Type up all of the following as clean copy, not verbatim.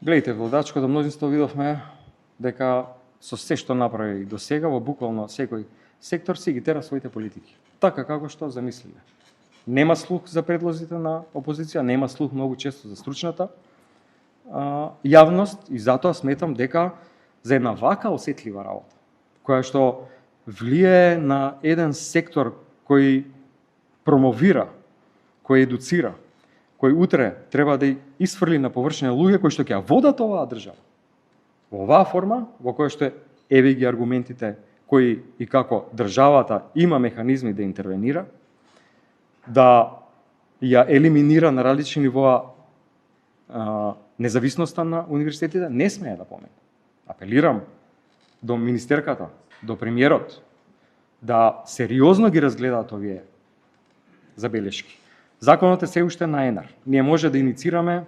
Гледайте, во водачкото мнозинство видовме дека со се што направи до сега, во буквално секој сектор си ги тера своите политики. Така како што замислиле. Нема слух за предлозите на опозиција, нема слух многу често за стручната јавност и затоа сметам дека за една вака осетлива работа, која што влијае на еден сектор кој промовира, кој едуцира, кој утре треба да исфрли на површина луѓе кои што ќе ја водат оваа држава. Во оваа форма, во која што еве ги аргументите кои и како државата има механизми да интервенира, да ја елиминира на различни нивоа независноста на универзитетите, не смее да помине. Апелирам до министерката, до премиерот, да сериозно ги разгледаат овие забелешки. Законот е се уште на енар. Ние може да иницираме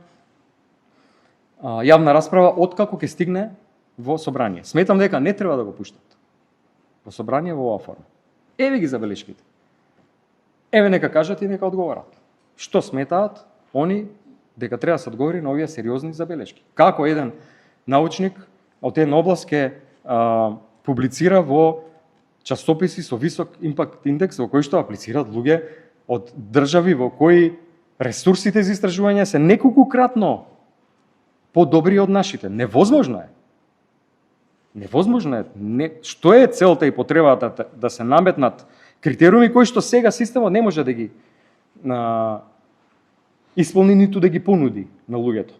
јавна расправа откако ќе стигне во собрание. Сметам дека не треба да го пуштат во собрание во оваа форма. Еве ги забелешките. Еве нека кажат и нека одговорат. Што сметаат они дека треба да се одговори на овие сериозни забелешки? Како еден научник од една област ќе публицира во часописи со висок импакт индекс во кои што аплицираат луѓе од држави во кои ресурсите за истражување се неколкукратно подобри од нашите. Невозможно е. Невозможно е. Што е целта и потребата да се наметнат критериуми кои што сега системот не може да ги исполни ниту да ги понуди на луѓето.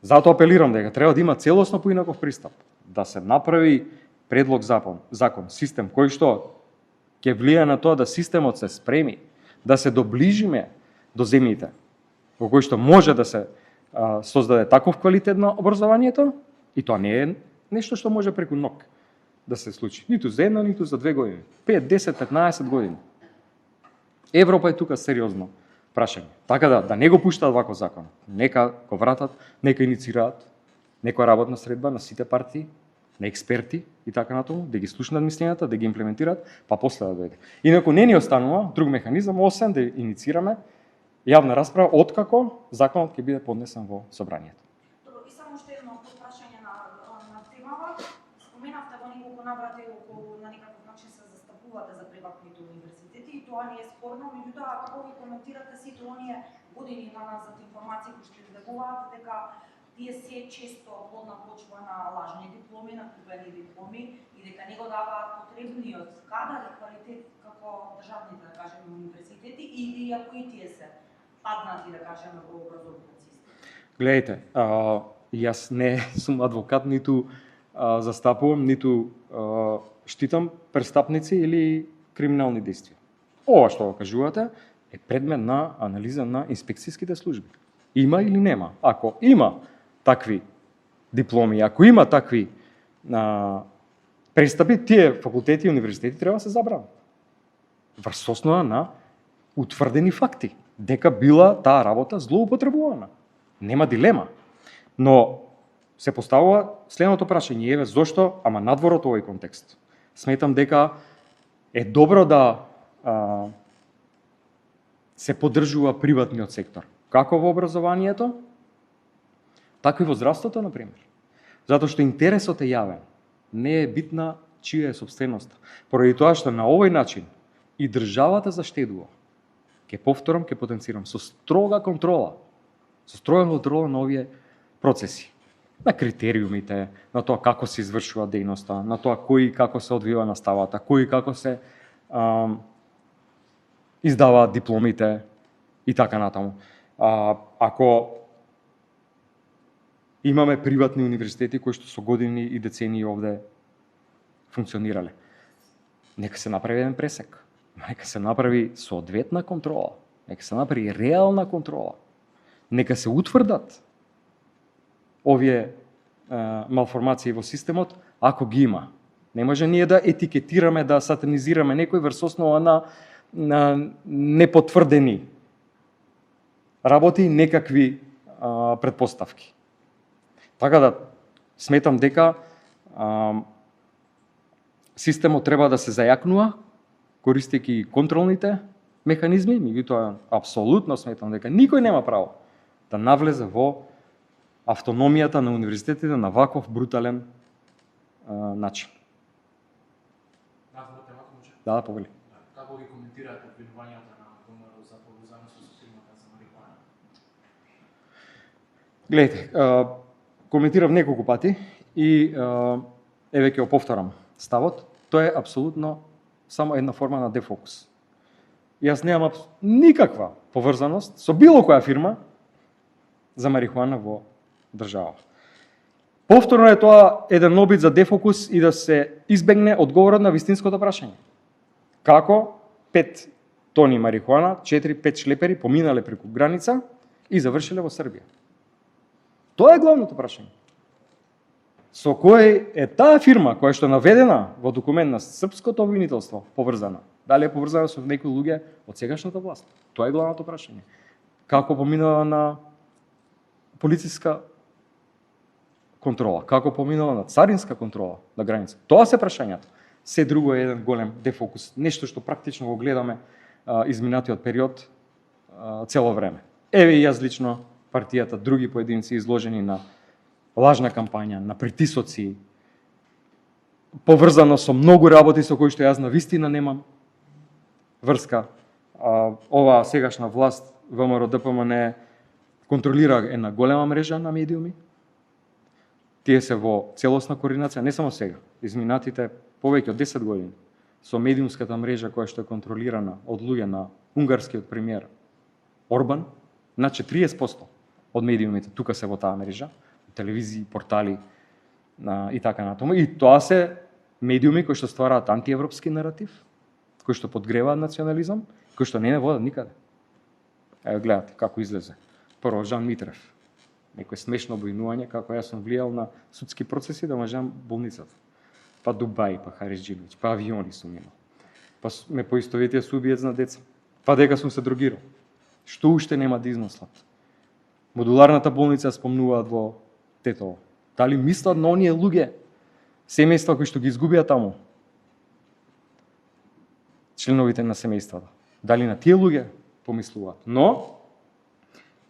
Затоа апелирам дека треба да има целосно поинаков пристап, да се направи предлог закон, систем кој што ќе влијае на тоа да системот се спреми, да се доближиме до земјите во кои што може да се создаде таков квалитет на образованието, и тоа не е нешто што може преку ног да се случи. Ниту за една, ниту за 2 години. 5, 10, 15 години. Европа е тука сериозно прашање. Така да не го пуштаат вако закон. Нека го вратат, нека иницираат некоја работна средба на сите партии, на експерти и така натаму, да ги слушнат мислењата, да ги имплементираат, па после да дојде. Инаку не ни останува друг механизам освен да иницираме јавна расправа откако законот ќе биде поднесен во собранието. Добро, и само уште едно прашање на темава. Споменавте во неколку наврати околу на некаков начин се застапувате за приватните универзитети и тоа не е спорно, меѓутоа како ви коментирате сите оние години на назад информации кои што излегуваат дека тие се често плодна почва на лажни дипломи, на купени дипломи и дека не го даваат потребниот кадар и квалитет како државните, да кажеме, универзитети или ако и тие се паднати, да кажеме, во образовниот систем? Гледайте, јас не сум адвокат, ниту застапувам, ниту штитам престапници или криминални действија. Ова што го кажувате е предмет на анализа на инспекцијските служби. Има или нема? Ако има такви дипломи, ако има такви престапи, тие факултети и универзитети треба да се забранат. Врз основа на утврдени факти, дека била таа работа злоупотребувана. Нема дилема. Но се поставува следното прашање, еве зошто, ама надвор од овој контекст. Сметам дека е добро да се поддржува приватниот сектор, како во образованието, така и во здравството, например. Затоа што интересот е јавен, не е битна чија е собственоста. Поради тоа што на овој начин и државата заштедува. Ке повторам, ке потенцирам, со строга контрола на овие процеси. На критериумите, на тоа како се извршува дејноста, на тоа кој и како се одвива наставата, кој и како се издаваат дипломите и така натаму. Ако имаме приватни универзитети кои што со години и децении овде функционирале, нека се направи еден пресек, нека се направи соодветна контрола, нека се направи реална контрола, нека се утврдат овие малформации во системот, ако ги има. Не може ние да етикетираме, да сатанизираме некој врз основа на непотврдени работи, некакви предпоставки. Така да сметам дека системот треба да се зајакнува, користејќи контролните механизми, меѓутоа апсолутно сметам дека никој нема право да навлезе во автономијата на универзитетите на ваков брутален начин. Да, повели. Како ги коментирате обвинувањата на ВМРО за поврзаност со фирмата за марихуана? Гледайте, коментирав неколку пати и еве ќе го повторам ставот. Тоа е апсолутно само една форма на дефокус. Јас немам никаква поврзаност со било која фирма за марихуана во држава. Повторно е тоа еден обид за дефокус и да се избегне одговорот на вистинското прашање. Како 5 тони марихуана, 4-5 шлепери поминале преку граница и завршиле во Србија? Тоа е главното прашање. Со кој е таа фирма која што е наведена во документ на српското обвинителство поврзана? Дали е поврзана со некои луѓе од сегашната власт? Тоа е главното прашање. Како поминала на полициска контрола? Како поминала на царинска контрола на граница? Тоа се прашањето. Се друго е еден голем дефокус. Нешто што практично го гледаме изминатиот период цело време. Еве и јас лично, партијата, други поединци изложени на лажна кампања, на притисоци, поврзано со многу работи со кои што јас навистина немам врска. Ова сегашна власт, ВМРО ДПМН, контролира една голема мрежа на медиуми. Тие се во целосна координација, не само сега, изминатите повеќе од 10 години, со медиумската мрежа која што е контролирана од луѓе на унгарскиот премиер Орбан, на 40% од медиумите тука се во таа мрежа, телевизии, портали и така натаму. И тоа се медиуми кои што ствараат антиевропски наратив, кои што подгреваат национализам, кои што не водат никаде. Ево гледате како излезе. Прво Жан Митрев, некој смешно обвинување како јас сум влијал на судски процеси да мажам болницата. Па Дубај, па Хариџиновиќ, па авиони сум имал. Па ме поистоветија со убиец на деца. Па дека сум се дрогирал. Што уште нема да износлат? Модуларната болница спомнуваат во Тетово. Дали мислат на оние луѓе, семејства кои што ги изгубија таму? Членовите на семејствата. Дали на тие луѓе помислуваат? Но,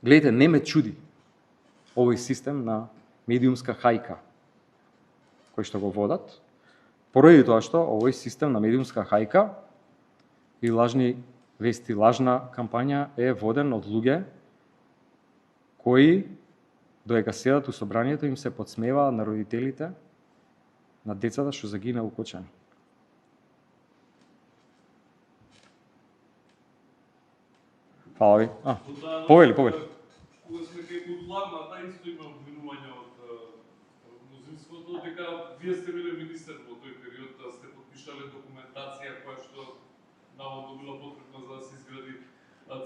гледайте, не ме чуди овој систем на медиумска хајка кој што го водат, поради тоа што овој систем на медиумска хајка и лажни вести, лажна кампања е воден од луѓе кои додека седат у собранието им се подсмеваат на родителите на децата што загина укочени. Фала ви. Повели. Кога сме кај Будуларната, исто има обвинувања од мнозинството дека вие сте биле министер во тој период, да сте подпишале документација која што наводно била потребна за да се изгради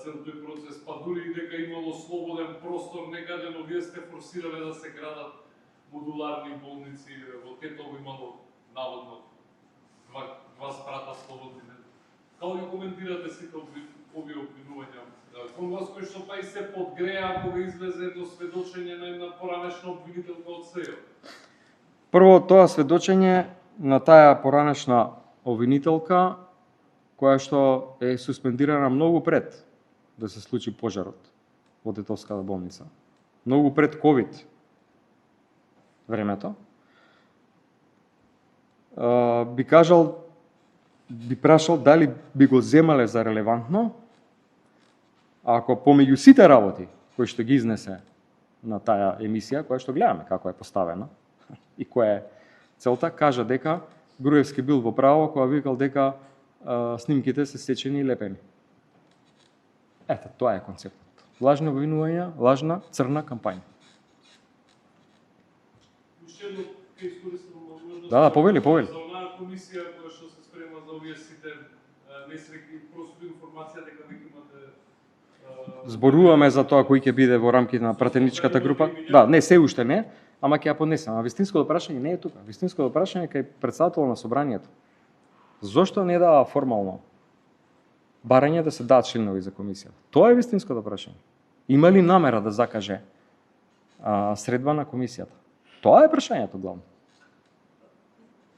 цел тој процес, па дури и дека имало слободен простор некаде, но вие сте форсирале да се градат модуларни болници, во Тетово имало наводно два спрата слободни. Како ги коментирате сите овие обвинувања? Кон вас кој што па и се подгреа кога излезе до сведочење на една поранешна обвинителка од СЕО? Прво, тоа сведочење на таа поранешна обвинителка, која што е суспендирана многу пред да се случи пожарот во Тетовската болница. Многу пред ковид времето. Би прашал дали би го земале за релевантно, ако помеѓу сите работи кои што ги изнесе на таа емисија, која што гледаме како е поставена и која е целта, кажа дека Груевски бил во право кога викал дека снимките се сечени и лепени. Ето, тоа е концептот. Лажни обвинувања, лажна црна кампања. Уште едно ќе искористам можност. Да, повели. За онаа комисија која што се спрема за овие сите несреќи, просто информација дека веќе имате зборуваме за тоа кој ќе биде во рамките на пратеничката група. Да, не, се уште не, ама ќе ја поднесам. А вистинското прашање не е тука. Вистинското прашање е кај претседателот на собранието. Зошто не дава формално барање да се дадат членови за комисија? Тоа е вистинското прашање. Има ли намера да закаже средба на комисијата? Тоа е прашањето главно.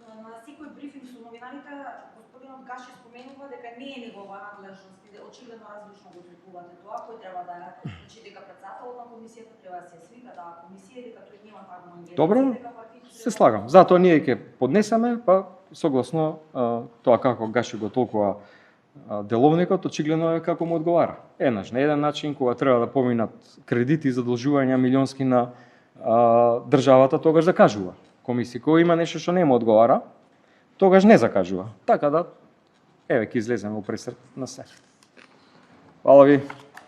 На секој брифинг со новинарите, господинот Гаши споменува дека не е негова надлежност очигледно различно го третувате тоа, кој треба да е, значи дека претседателот на комисијата треба да се свика да комисија дека тој нема правно ингеренција, Добро, дека партиите се слагам. Затоа ние ќе поднесеме, па согласно тоа како Гаши го толкова деловникот, очигледно е како му одговара. Еднаш, на еден начин, кога треба да поминат кредити и задолжувања милионски на државата, тогаш закажува. Комисија кој има нешто што не му одговара, тогаш не закажува. Така да, еве ќе излеземе во пресрет на се. Фала ви.